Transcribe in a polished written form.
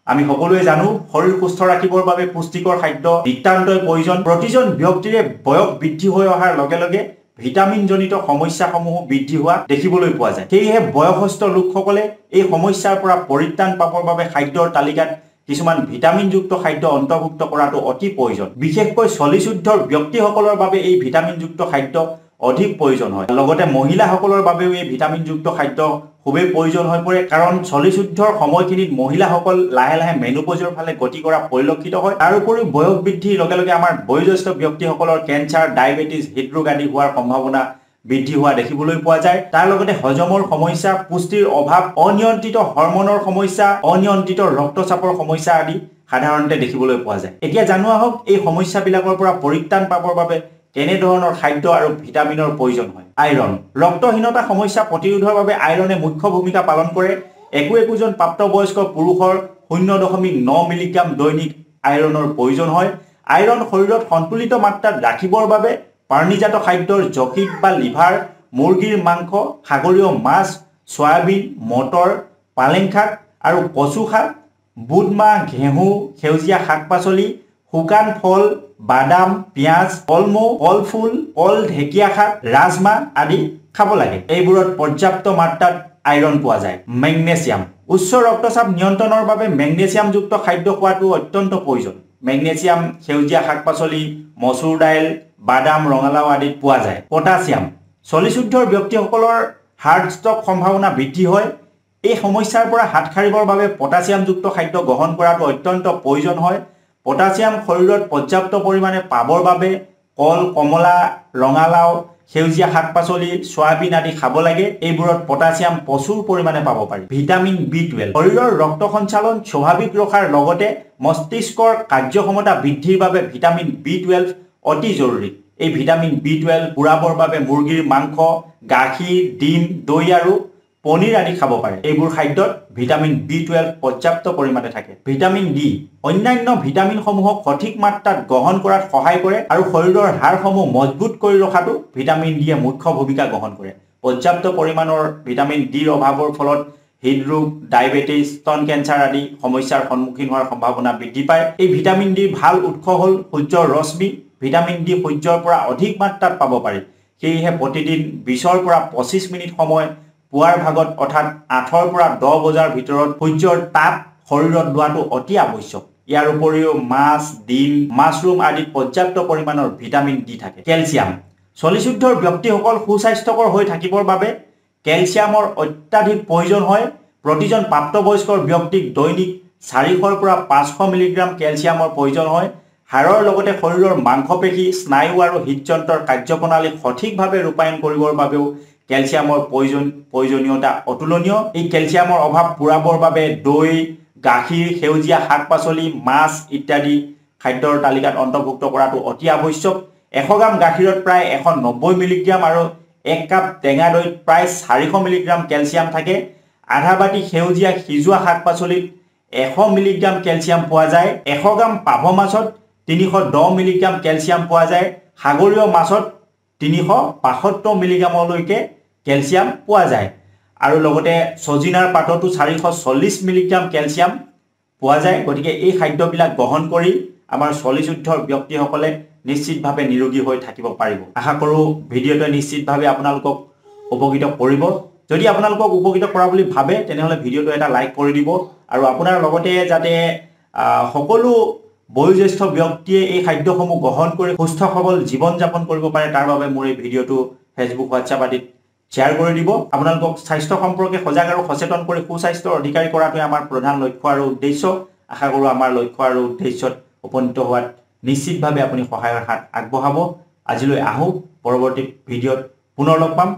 আমি সকলোৱে জানো শৰীৰ সুস্থ ৰাখিবৰ বাবে পুষ্টিকৰ খাদ্য নিতান্তই প্ৰয়োজন। প্ৰতিজন ব্যক্তিৰে বয়স বৃদ্ধি হৈ অহাৰ লগে লগে ভিটামিনজনিত সমস্যাসমূহ বৃদ্ধি হোৱা দেখিবলৈ পোৱা যায়। সেয়েহে বয়সস্থ লোকসকলে এই সমস্যাৰ পৰা পৰিত্ৰাণ পাবৰ বাবে খাদ্যৰ তালিকাত কিছুমান ভিটামিনযুক্ত খাদ্য অন্তৰ্ভুক্ত কৰাটো অতি প্ৰয়োজন। বিশেষকৈ চলিশুদ্ধৰ ব্যক্তিসকলৰ বাবে এই ভিটামিনযুক্ত খাদ্য অধিক প্ৰয়োজন হয়। লগতে মহিলাসকলৰ বাবেও এই ভিটামিনযুক্ত খাদ্য খুবেই প্ৰয়োজন হৈ পৰে, কাৰণ চলিশুদ্ধৰ সময়খিনিত মহিলাসকল লাহে লাহে মেনোপজৰ ফালে গতি কৰা পৰিলক্ষিত হয়। তাৰ উপৰিও বয়স বৃদ্ধিৰ লগে লগে আমাৰ বয়োজ্যেষ্ঠ ব্যক্তিসকলৰ কেঞ্চাৰ, ডায়েবেটিছ, হৃদৰোগ আদি হোৱাৰ সম্ভাৱনা বৃদ্ধি হোৱা দেখিবলৈ পোৱা যায়। তাৰ লগতে হজমৰ সমস্যা, পুষ্টিৰ অভাৱ, অনিয়ন্ত্ৰিত হৰমনৰ সমস্যা, অনিয়ন্ত্ৰিত ৰক্তচাপৰ সমস্যা আদি সাধাৰণতে দেখিবলৈ পোৱা যায়। এতিয়া জানোৱা হওক এই সমস্যাবিলাকৰ পৰা পৰিত্ৰাণ পাবৰ বাবে কেনে ধৰণৰ খাদ্য আৰু ভিটামিনৰ প্ৰয়োজন হয়। আইৰণ। ৰক্তহীনতা সমস্যা প্ৰতিৰোধৰ বাবে আইৰণে মুখ্য ভূমিকা পালন কৰে। একোজন প্ৰাপ্তবয়স্ক পুৰুষৰ 0.9 মিলিগ্ৰাম দৈনিক আইৰণৰ প্ৰয়োজন হয়। আইৰণ শৰীৰত সন্তুলিত মাত্ৰাত ৰাখিবৰ বাবে প্ৰাণীজাত খাদ্যৰ যকৃত বা লিভাৰ, মুৰ্গীৰ মাংস, সাগৰীয় মাছ, সয়াবিন, মটৰ, পালেং শাক আৰু কচু শাক, বুট, মাহ, ঘেঁহু, সেউজীয়া শাক পাচলি, শুকান ফল, বাদাম, পিঁয়াজ, ফলমৌ, কল ফুল, কল, ঢেকীয়া শাক, ৰাজমাহ আদি খাব লাগে। এইবোৰত পৰ্যাপ্ত মাত্ৰাত আইৰণ পোৱা যায়। মেগনেছিয়াম। উচ্চ ৰক্তচাপ নিয়ন্ত্ৰণৰ বাবে মেগনেছিয়ামযুক্ত খাদ্য খোৱাটো অত্যন্ত প্ৰয়োজন। মেগনেছিয়াম সেউজীয়া শাক পাচলি, মচুৰ দাইল, বাদাম, ৰঙালাও আদিত পোৱা যায়। পটাছিয়াম। চলিশুদ্ধৰ ব্যক্তিসকলৰ হাৰ্ট ষ্ট্ৰক সম্ভাৱনা বৃদ্ধি হয়। এই সমস্যাৰ পৰা হাত সাৰিবৰ বাবে পটাছিয়ামযুক্ত খাদ্য গ্ৰহণ কৰাটো অত্যন্ত প্ৰয়োজন হয়। পটাছিয়াম শৰীৰত পৰ্যাপ্ত পৰিমাণে পাবৰ বাবে কল, কমলা, ৰঙালাও, সেউজীয়া শাক পাচলি, সয়াবিন আদি খাব লাগে। এইবোৰত পটাছিয়াম প্ৰচুৰ পৰিমাণে পাব পাৰি। Vitamin B12। শৰীৰৰ ৰক্ত সঞ্চালন স্বাভাৱিক ৰখাৰ লগতে মস্তিষ্কৰ কাৰ্যক্ষমতা বৃদ্ধিৰ বাবে ভিটামিন B12 অতি জৰুৰী। এই ভিটামিন B12 পুৰাবৰ বাবে মুৰ্গীৰ মাংস, গাখীৰ, ডিম, দৈ আৰু পনীৰ আদি খাব পাৰে। এইবোৰ খাদ্যত ভিটামিন B12 পৰ্যাপ্ত পৰিমাণে থাকে। Vitamin D. অন্যান্য ভিটামিনসমূহক সঠিক মাত্ৰাত গ্ৰহণ কৰাত সহায় কৰে আৰু শৰীৰৰ হাড়সমূহ মজবুত কৰি ৰখাটো ভিটামিন ডিয়ে মুখ্য ভূমিকা গ্ৰহণ কৰে। পৰ্যাপ্ত পৰিমাণৰ ভিটামিন ডিৰ অভাৱৰ ফলত হৃদৰোগ, ডায়েবেটিছ, স্তন কেঞ্চাৰ আদি সমস্যাৰ সন্মুখীন হোৱাৰ সম্ভাৱনা বৃদ্ধি পায়। এই ভিটামিন ডিৰ ভাল উৎস হ'ল সূৰ্যৰ ৰশ্মি। ভিটামিন ডি সূৰ্যৰ পৰা অধিক মাত্ৰাত পাব পাৰি। সেয়েহে প্ৰতিদিন 20 পৰা 25 মিনিট সময় পুৱাৰ ভাগত অৰ্থাৎ 8 পৰা 10 বজাৰ ভিতৰত সূৰ্যৰ তাপ শৰীৰত লোৱাটো অতি আৱশ্যক। ইয়াৰ উপৰিও মাছ, ডিম, মাছৰুম আদিত পৰ্যাপ্ত পৰিমাণৰ ভিটামিন ডি থাকে। কেলছিয়াম। চলিশুদ্ধৰ ব্যক্তিসকল সুস্বাস্থ্যকৰ হৈ থাকিবৰ বাবে কেলছিয়ামৰ অত্যাধিক প্ৰয়োজন হয়। প্ৰতিজন প্ৰাপ্তবয়স্কৰ ব্যক্তিক দৈনিক 400 পৰা 500 মিলিগ্ৰাম কেলছিয়ামৰ প্ৰয়োজন হয়। হাড়ৰ লগতে শৰীৰৰ মাংসপেশী, স্নায়ু আৰু হৃদযন্ত্ৰৰ কাৰ্যপ্ৰণালী সঠিকভাৱে ৰূপায়ণ কৰিবৰ বাবেও কেলছিয়ামৰ প্ৰয়োজনীয়তা অতুলনীয়। এই কেলছিয়ামৰ অভাৱ পূৰাবৰ বাবে দৈ, গাখীৰ, সেউজীয়া শাক পাচলি, মাছ ইত্যাদি খাদ্যৰ তালিকাত অন্তৰ্ভুক্ত কৰাটো অতি আৱশ্যক। 100 গ্ৰাম গাখীৰত প্ৰায় 190 মিলিগ্ৰাম আৰু 1 কাপ টেঙা দৈত প্ৰায় 400 মিলিগ্ৰাম কেলছিয়াম থাকে। আধা বাটি সেউজীয়া সিজোৱা শাক পাচলিত 100 মিলিগ্ৰাম কেলছিয়াম পোৱা যায়। 100 গ্ৰাম পাভ মাছত 310 মিলিগ্ৰাম কেলছিয়াম পোৱা যায়। সাগৰীয় মাছত 372 মিলিগ্ৰামলৈকে কেলছিয়াম পোৱা যায় আৰু লগতে সজিনাৰ পাততো 440 মিলিগ্ৰাম কেলছিয়াম পোৱা যায়। গতিকে এই খাদ্যবিলাক গ্ৰহণ কৰি আমাৰ চলিশুদ্ধৰ ব্যক্তিসকলে নিশ্চিতভাৱে নিৰোগী হৈ থাকিব পাৰিব। আশা কৰোঁ ভিডিঅ'টোৱে নিশ্চিতভাৱে আপোনালোকক উপকৃত কৰিব। যদি আপোনালোকক উপকৃত কৰা বুলি ভাবে তেনেহ'লে ভিডিঅ'টো এটা লাইক কৰি দিব আৰু আপোনাৰ লগতে যাতে সকলো বয়োজ্যেষ্ঠ ব্যক্তিয়ে এই খাদ্যসমূহ গ্ৰহণ কৰি সুস্থ সবল জীৱন যাপন কৰিব পাৰে তাৰ বাবে মোৰ এই ভিডিঅ'টো ফেচবুক, হোৱাটছআপ আদিত শ্বেয়াৰ কৰি দিব। আপোনালোকক স্বাস্থ্য সম্পৰ্কে সজাগ আৰু সচেতন কৰি সুস্বাস্থ্যৰ অধিকাৰী কৰাটোৱে আমাৰ প্ৰধান লক্ষ্য আৰু উদ্দেশ্য। আশা কৰোঁ আমাৰ লক্ষ্য আৰু উদ্দেশ্যত উপনীত হোৱাত নিশ্চিতভাৱে আপুনি সহায়ৰ হাত আগবঢ়াব। আজিলৈ আহোঁ, পৰৱৰ্তী ভিডিঅ'ত পুনৰ লগ পাম।